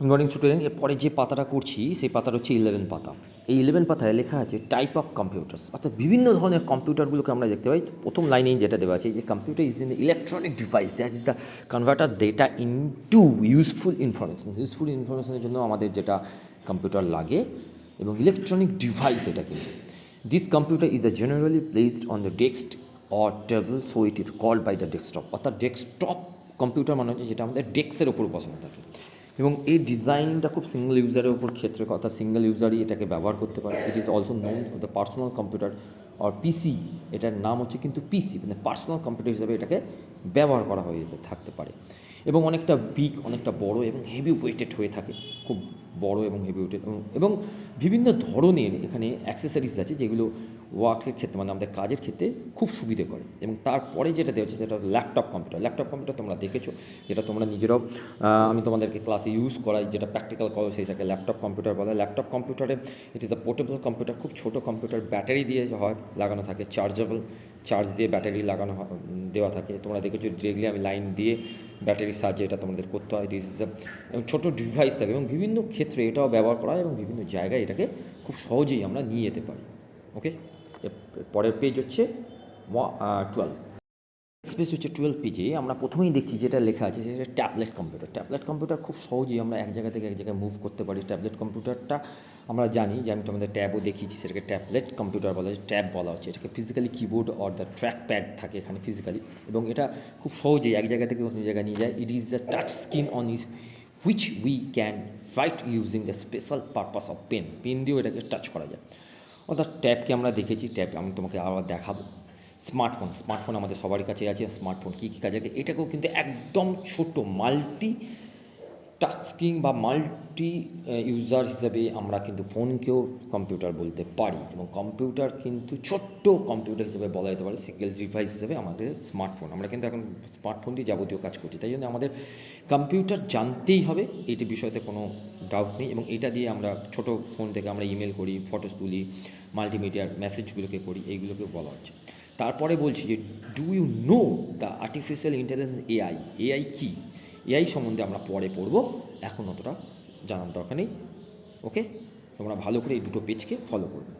Good morning student. এরপরে যে পাতাটা করছি সেই পাতাটা হচ্ছে 11 পাতা। এই 11 পাতায় লেখা আছে টাইপ অফ কম্পিউটার্স, অর্থাৎ বিভিন্ন ধরনের কম্পিউটারগুলোকে আমরা দেখতে পাই। প্রথম লাইনেই যেটা দেওয়া আছে যে computer is in electronic device that is the converter data into useful information. Useful ইনফরমেশনের জন্য আমাদের যেটা কম্পিউটার লাগে এবং ইলেকট্রনিক ডিভাইস এটা কিন্তু this computer is a generally placed on the desk or table, so it is called by the desktop. অর্থাৎ desktop computer মানে হচ্ছে যেটা আমাদের ডেস্কের ওপর বসানো থাকে এবং এই ডিজাইনটা খুব সিঙ্গল ইউজারের উপর ক্ষেত্রে, অর্থাৎ সিঙ্গল ইউজারই এটাকে ব্যবহার করতে পারে। It is also known the personal computer or PC. এটার নাম হচ্ছে কিন্তু পিসি, মানে পার্সোনাল কম্পিউটার হিসাবে এটাকে ব্যবহার করা হয়ে থাকতে পারে এবং অনেকটা বিগ, অনেকটা বড় এবং হেভি ওয়েটেড হয়ে থাকে, খুব বড় এবং হেভি ওয়েটেড এবং বিভিন্ন ধরনের এখানে অ্যাক্সেসরিজ আছে যেগুলো ওয়ার্কের ক্ষেত্রে, মানে আমাদের কাজের ক্ষেত্রে খুব সুবিধে করে। এবং তারপরে যেটা দেওয়া হচ্ছে সেটা ল্যাপটপ কম্পিউটার। ল্যাপটপ কম্পিউটার তোমরা দেখেছো, যেটা তোমরা নিজেরাও আমি তোমাদেরকে ক্লাসে ইউজ করাই, যেটা প্র্যাকটিক্যাল করো সেইটাকে ল্যাপটপ কম্পিউটার বলে। ল্যাপটপ কম্পিউটারে it is a portable computer, খুব ছোটো কম্পিউটার, ব্যাটারি দিয়ে হয় লাগানো থাকে, চার্জেবল, চার্জ দিয়ে ব্যাটারি লাগানো দেওয়া থাকে। তোমরা দেখেছো ডিরেক্টলি আমি লাইন দিয়ে ব্যাটারির সাহায্যে এটা তোমাদের করতে হয়। দিস ইজ আ ছোটো ডিভাইস থাকে এবং বিভিন্ন ক্ষেত্রে এটাও ব্যবহার করা হয় এবং বিভিন্ন জায়গায় এটাকে খুব সহজেই আমরা নিয়ে যেতে পারি। ওকে, পরের পেজ হচ্ছে 12। স্পেস হচ্ছে 12 পেজে আমরা প্রথমেই দেখছি যেটা লেখা আছে সেটা ট্যাবলেট কম্পিউটার। ট্যাবলেট কম্পিউটার খুব সহজেই আমরা এক জায়গা থেকে এক জায়গায় মুভ করতে পারি। ট্যাবলেট কম্পিউটারটা আমরা জানি যে আমি তোমাদের ট্যাবও দেখিয়েছি, সেটাকে ট্যাবলেট কম্পিউটার বলা হচ্ছে, ট্যাব বলা হচ্ছে। এটাকে physically keyboard or the track pad থাকে এখানে ফিজিক্যালি, এবং এটা খুব সহজেই এক জায়গা থেকে অন্য জায়গায় নিয়ে যায়। It is the touch screen on is which we can write using the special purpose of pen. Pen দিয়েও এটাকে টাচ করা যায়। অর্থাৎ ট্যাবকে আমরা দেখেছি, ট্যাব আমি তোমাকে আবার দেখাবো। স্মার্টফোন, স্মার্টফোন আমাদের সবারই কাছে আছে। স্মার্টফোন কী কী কাজে লাগে, এটাকেও কিন্তু একদম ছোটো মাল্টি টাচ স্ক্রিন বা মাল্টি ইউজার হিসেবে আমরা কিন্তু ফোনকেও কম্পিউটার বলতে পারি এবং কম্পিউটার কিন্তু ছোট্ট কম্পিউটার হিসেবে বলা যেতে পারে, সিঙ্গেল ডিভাইস হিসেবে আমাদের স্মার্টফোন। আমরা কিন্তু এখন স্মার্টফোন দিয়ে যাবতীয় কাজ করছি, তাই জন্য আমাদের কম্পিউটার জানতেই হবে, এটি বিষয়তে কোনো ডাউট নেই। এবং এটা দিয়ে আমরা ছোটো ফোন থেকে আমরা ইমেল করি, ফটোস তুলি, মাল্টিমিডিয়ার মেসেজগুলোকে করি, এইগুলোকে বলা হচ্ছে। তারপরে বলছি যে do you know the artificial intelligence AI. AI কী, এআই সম্বন্ধে আমরা পরে পড়ব, এখন অতটা জানার দরকার নেই। ওকে, তোমরা ভালো করে এই দুটো পেজকে ফলো করবে।